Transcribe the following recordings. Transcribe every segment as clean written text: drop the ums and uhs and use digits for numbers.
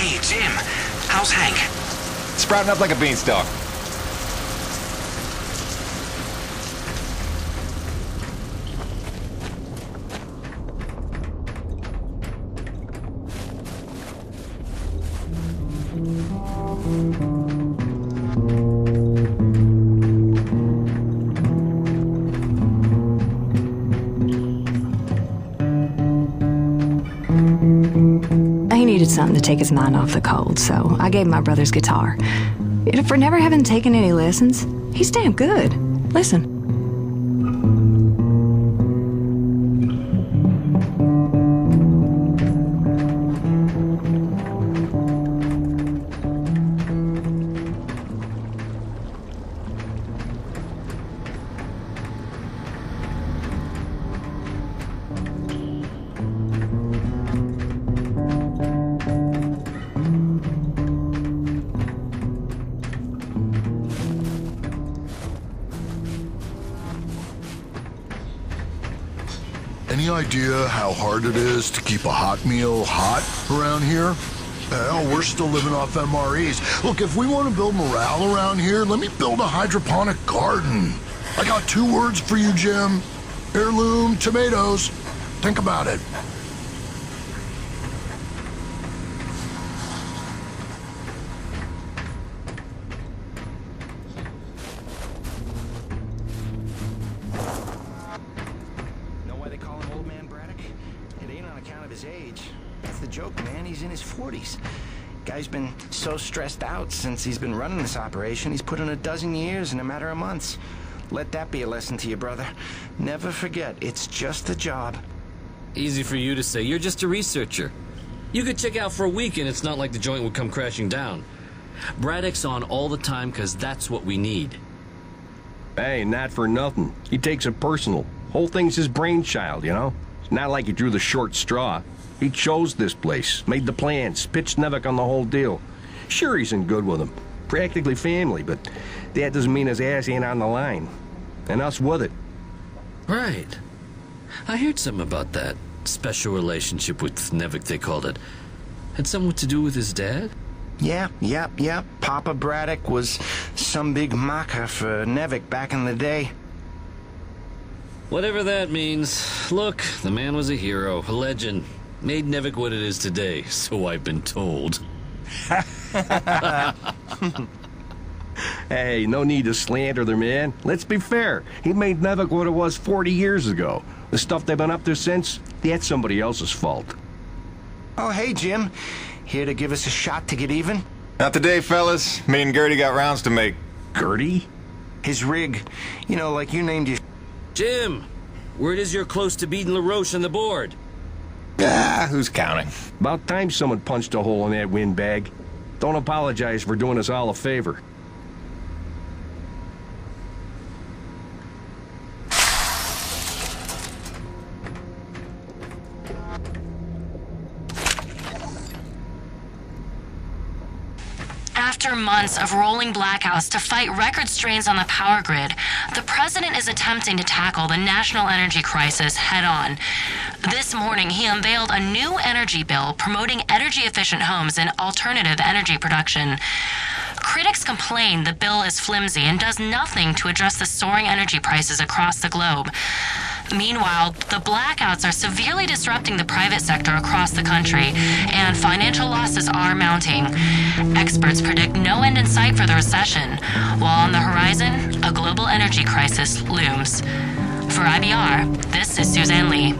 Hey, Jim. How's Hank? Sprouting up like a beanstalk. He needed something to take his mind off the cold, so I gave him my brother's guitar. For never having taken any lessons, he's damn good. Listen. Any idea how hard it is to keep a hot meal hot around here? Hell, we're still living off MREs. Look, if we want to build morale around here, let me build a hydroponic garden. I got 2 words for you, Jim. Heirloom tomatoes. Think about it. Joke, man. He's in his 40s. Guy's been so stressed out since he's been running this operation, he's put in a dozen years in a matter of months. Let that be a lesson to you, brother. Never forget, it's just a job. Easy for you to say. You're just a researcher. You could check out for a week and it's not like the joint would come crashing down. Braddock's on all the time because that's what we need. Hey, not for nothing. He takes it personal. Whole thing's his brainchild, you know? It's not like he drew the short straw. He chose this place, made the plans, pitched Nevik on the whole deal. Sure, he's in good with him. Practically family, but that doesn't mean his ass ain't on the line. And us with it. Right. I heard something about that. Special relationship with Nevik, they called it. Had something to do with his dad? Yeah. Papa Braddock was some big macher for Nevik back in the day. Whatever that means. Look, the man was a hero, a legend. Made Nevik what it is today, so I've been told. Hey, no need to slander the man. Let's be fair. He made Nevik what it was 40 years ago. The stuff they've been up to since, that's somebody else's fault. Oh, hey, Jim. Here to give us a shot to get even? Not today, fellas. Me and Gertie got rounds to make. Gertie? His rig. You know, like you named your... Jim, word is you're close to beating LaRoche on the board. Who's counting? About time someone punched a hole in that windbag. Don't apologize for doing us all a favor. After months of rolling blackouts to fight record strains on the power grid, the president is attempting to tackle the national energy crisis head-on. This morning, he unveiled a new energy bill promoting energy-efficient homes and alternative energy production. Critics complain the bill is flimsy and does nothing to address the soaring energy prices across the globe. Meanwhile, the blackouts are severely disrupting the private sector across the country, and financial losses are mounting. Experts predict no end in sight for the recession, while on the horizon, a global energy crisis looms. For IBR, this is Suzanne Lee.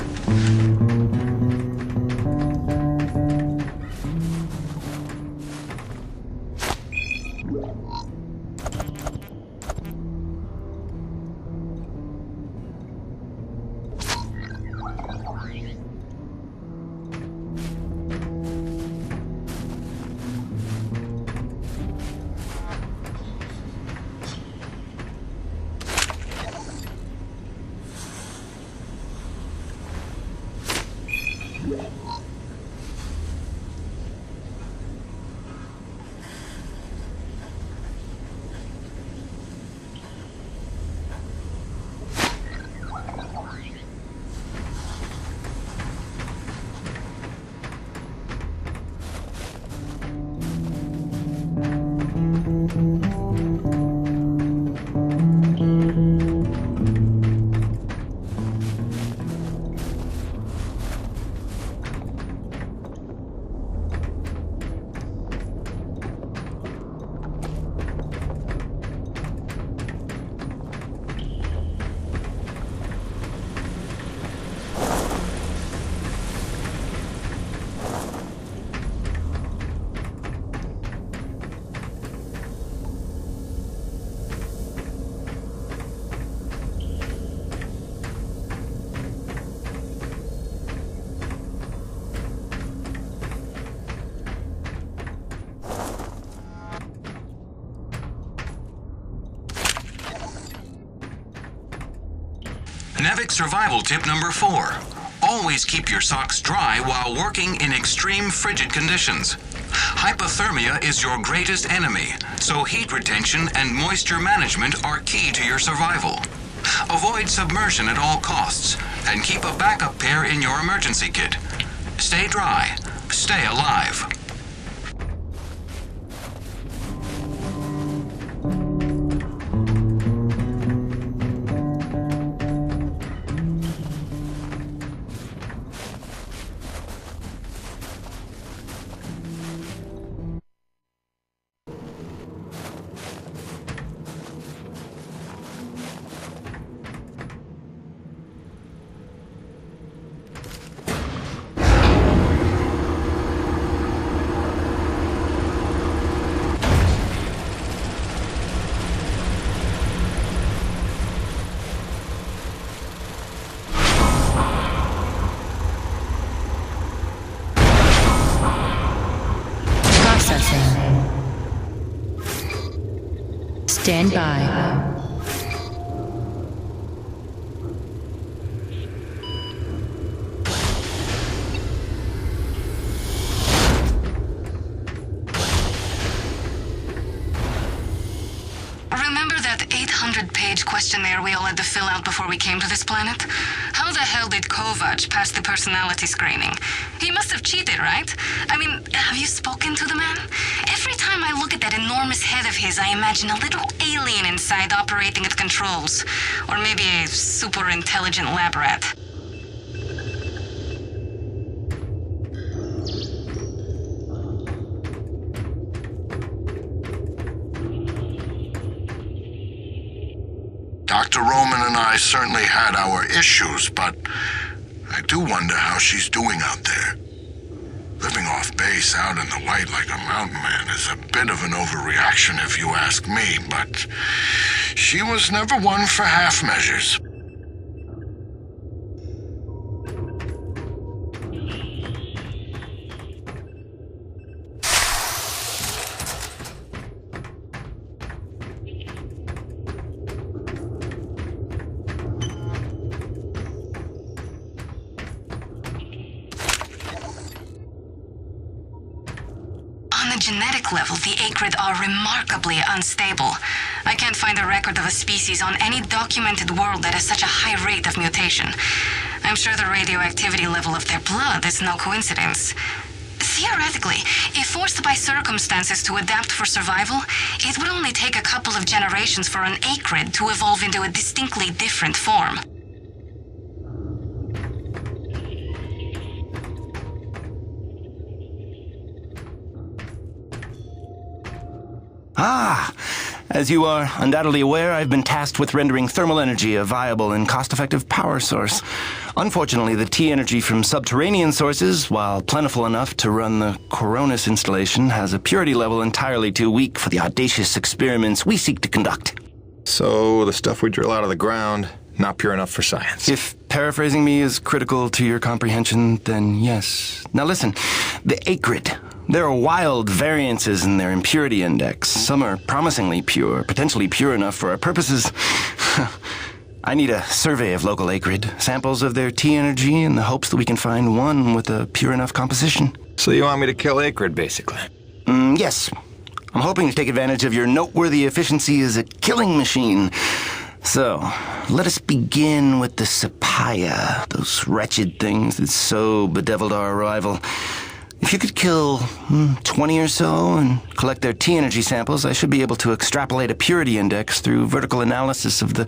Quick survival tip number 4. Always keep your socks dry while working in extreme frigid conditions. Hypothermia is your greatest enemy, so heat retention and moisture management are key to your survival. Avoid submersion at all costs, and keep a backup pair in your emergency kit. Stay dry, stay alive. Stand by. Remember that 800-page questionnaire we all had to fill out before we came to this planet? How the hell did Kovaks pass the personality screening? He must have cheated, right? I mean, have you spoken to the man? Every time I look at that enormous head of his, I imagine a little alien inside operating at controls. Or maybe a super intelligent lab rat. Dr. Roman and I certainly had our issues, but I do wonder how she's doing out there. Living off base out in the light like a mountain man is a bit of an overreaction if you ask me, but she was never one for half measures. On the genetic level, the Acrid are remarkably unstable. I can't find a record of a species on any documented world that has such a high rate of mutation. I'm sure the radioactivity level of their blood is no coincidence. Theoretically, if forced by circumstances to adapt for survival, it would only take a couple of generations for an Acrid to evolve into a distinctly different form. Ah, as you are undoubtedly aware, I've been tasked with rendering thermal energy a viable and cost-effective power source. Unfortunately, the T-energy from subterranean sources, while plentiful enough to run the Coronis installation, has a purity level entirely too weak for the audacious experiments we seek to conduct. So, the stuff we drill out of the ground, not pure enough for science. If paraphrasing me is critical to your comprehension, then yes. Now listen, the Acrid. There are wild variances in their impurity index. Some are promisingly pure, potentially pure enough for our purposes. I need a survey of local Acrid, samples of their T-energy in the hopes that we can find one with a pure enough composition. So you want me to kill Acrid, basically? Yes. I'm hoping to take advantage of your noteworthy efficiency as a killing machine. So, let us begin with the Sapaya, those wretched things that so bedeviled our arrival. If you could kill 20 or so and collect their T-energy samples, I should be able to extrapolate a purity index through vertical analysis of the...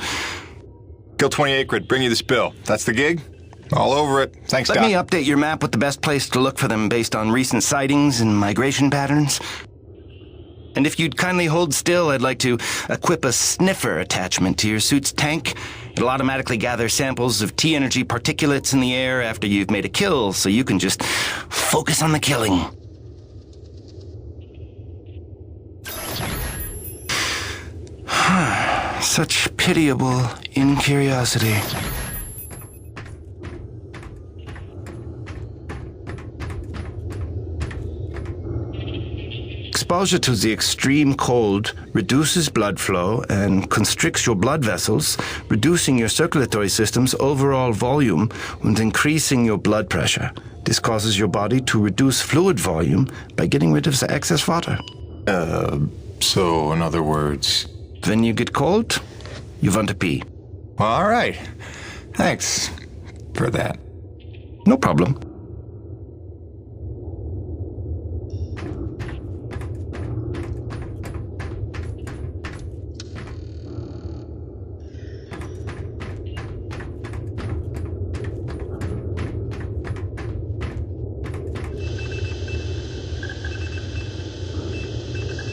Kill 20 Acrid, bring you this bill. That's the gig? All over it. Thanks, Doc. Let me update your map with the best place to look for them based on recent sightings and migration patterns. And if you'd kindly hold still, I'd like to equip a sniffer attachment to your suit's tank. It'll automatically gather samples of T-energy particulates in the air after you've made a kill, so you can just focus on the killing. Such pitiable incuriosity. Exposure to the extreme cold reduces blood flow and constricts your blood vessels, reducing your circulatory system's overall volume and increasing your blood pressure. This causes your body to reduce fluid volume by getting rid of the excess water. So in other words... When you get cold, you want to pee. All right. Thanks for that. No problem.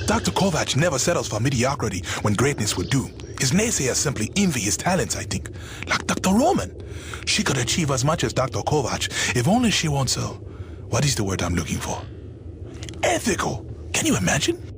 Dr. Kovaks never settles for mediocrity when greatness would do. His naysayers simply envy his talents, I think. Like Dr. Roman. She could achieve as much as Dr. Kovaks if only she wants what is the word I'm looking for? Ethical. Can you imagine?